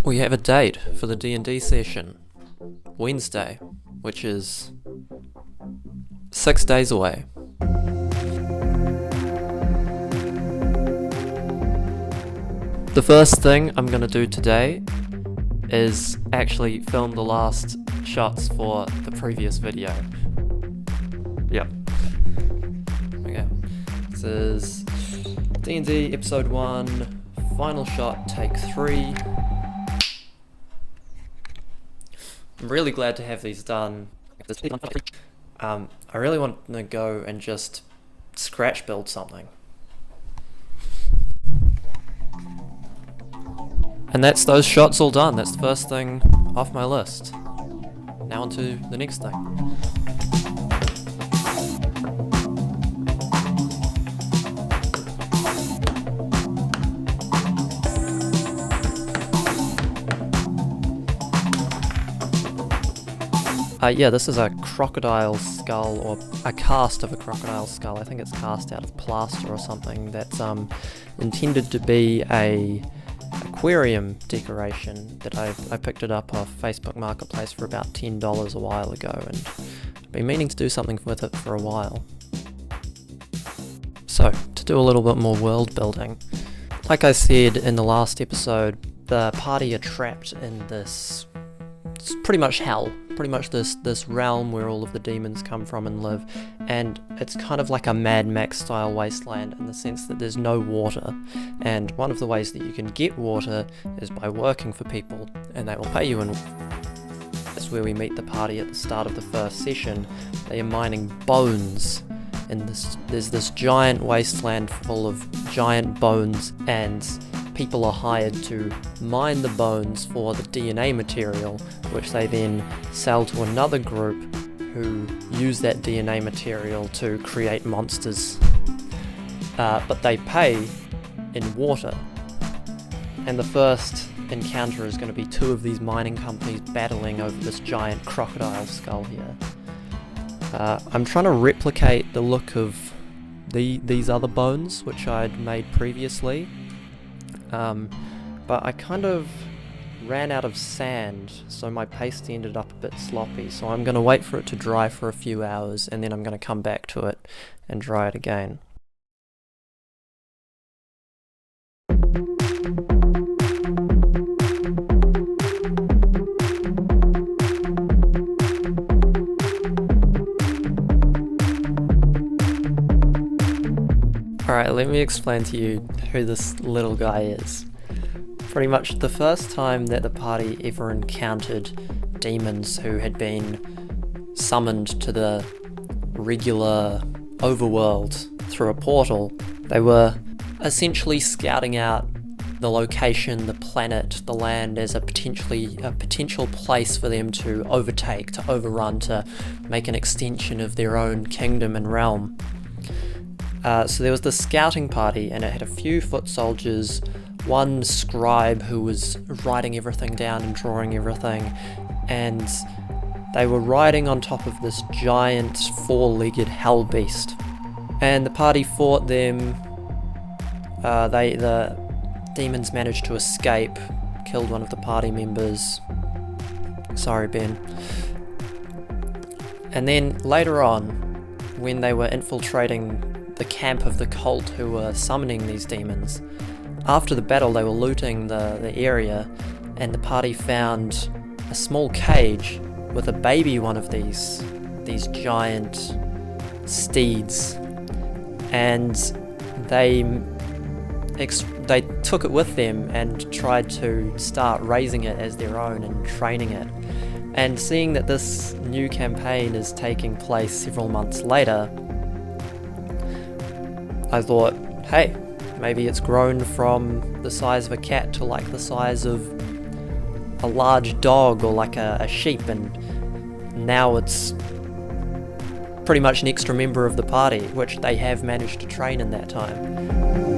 We have a date for the D&D session, Wednesday, which is 6 days away. The first thing I'm going to do today is actually film the last shots for the previous video. Yep. Okay. This is D&D episode 1, final shot, take 3. I'm really glad to have these done. I really want to go and just scratch build something. And that's those shots all done. That's the first thing off my list. Now on to the next thing. This is a crocodile skull, or a cast of a crocodile skull. I think it's cast out of plaster or something. That's intended to be a aquarium decoration that I picked it up off Facebook Marketplace for about $10 a while ago, and I've been meaning to do something with it for a while. So, to do a little bit more world building, like I said in the last episode, the party are trapped in this, it's pretty much hell, pretty much this realm where all of the demons come from and live, and it's kind of like a Mad Max style wasteland in the sense that there's no water, and one of the ways that you can get water is by working for people, and they will pay you in. That's where we meet the party at the start of the first session. They are mining bones, and there's this giant wasteland full of giant bones, and people are hired to mine the bones for the DNA material, which they then sell to another group who use that DNA material to create monsters. But they pay in water. And the first encounter is going to be two of these mining companies battling over this giant crocodile skull here. I'm trying to replicate the look of these other bones, which I'd made previously. But I kind of ran out of sand, so my paste ended up a bit sloppy, so I'm going to wait for it to dry for a few hours, and then I'm going to come back to it and dry it again. Alright, let me explain to you who this little guy is. Pretty much the first time that the party ever encountered demons who had been summoned to the regular overworld through a portal, they were essentially scouting out the location, the planet, the land as a potential place for them to overtake, to overrun, to make an extension of their own kingdom and realm. So there was this scouting party, and it had a few foot soldiers, one scribe who was writing everything down and drawing everything, and they were riding on top of this giant four-legged hell beast. And the party fought them. The demons managed to escape, killed one of the party members. Sorry, Ben. And then later on, when they were infiltrating the camp of the cult who were summoning these demons, after the battle they were looting the area, and the party found a small cage with a baby one of these giant steeds, and they took it with them and tried to start raising it as their own and training it. And seeing that this new campaign is taking place several months later, I thought, hey, maybe it's grown from the size of a cat to like the size of a large dog or like a sheep, and now it's pretty much an extra member of the party, which they have managed to train in that time.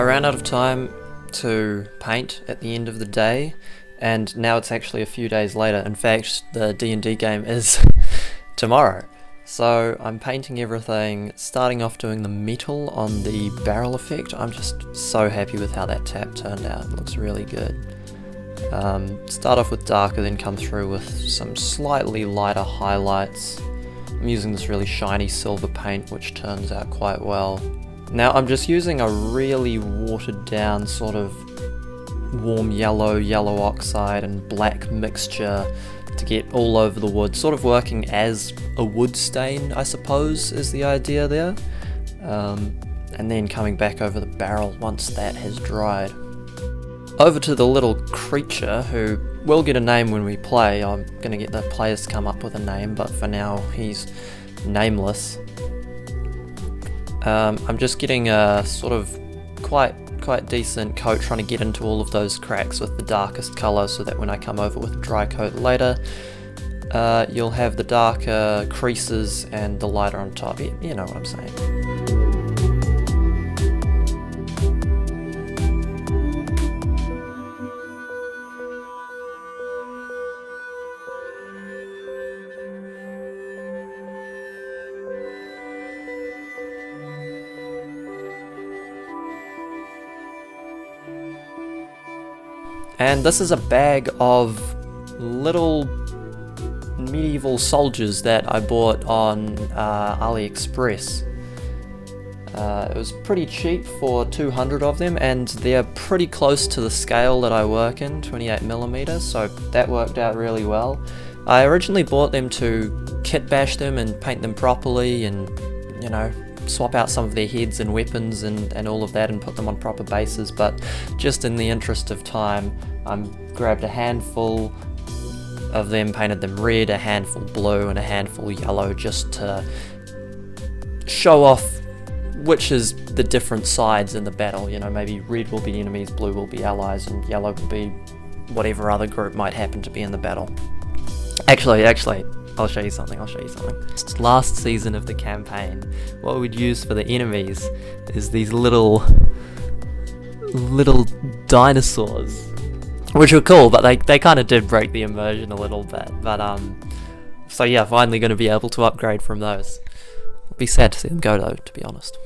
I ran out of time to paint at the end of the day, and now it's actually a few days later. In fact, the D&D game is tomorrow. So I'm painting everything, starting off doing the metal on the barrel effect. I'm just so happy with how that tap turned out. It looks really good. Start off with darker, then come through with some slightly lighter highlights. I'm using this really shiny silver paint, which turns out quite well. Now I'm just using a really watered down sort of warm yellow oxide and black mixture to get all over the wood, sort of working as a wood stain, I suppose, is the idea there. And then coming back over the barrel once that has dried. Over to the little creature, who will get a name when we play. I'm going to get the players to come up with a name, but for now he's nameless. I'm just getting a sort of quite decent coat, trying to get into all of those cracks with the darkest colour, so that when I come over with a dry coat later, you'll have the darker creases and the lighter on top. You know what I'm saying. And this is a bag of little medieval soldiers that I bought on AliExpress. It was pretty cheap for 200 of them, and they're pretty close to the scale that I work in, 28mm, so that worked out really well. I originally bought them to KitBash them and paint them properly and, you know, swap out some of their heads and weapons and all of that and put them on proper bases, but just in the interest of time, I grabbed a handful of them, painted them red, a handful blue and a handful yellow, just to show off which is the different sides in the battle. You know, maybe red will be enemies, blue will be allies, and yellow will be whatever other group might happen to be in the battle. Actually, I'll show you something. Last season of the campaign, what we'd use for the enemies is these little dinosaurs, which were cool, but they kind of did break the immersion a little bit. But so yeah, finally going to be able to upgrade from those. It'll be sad to see them go though, to be honest.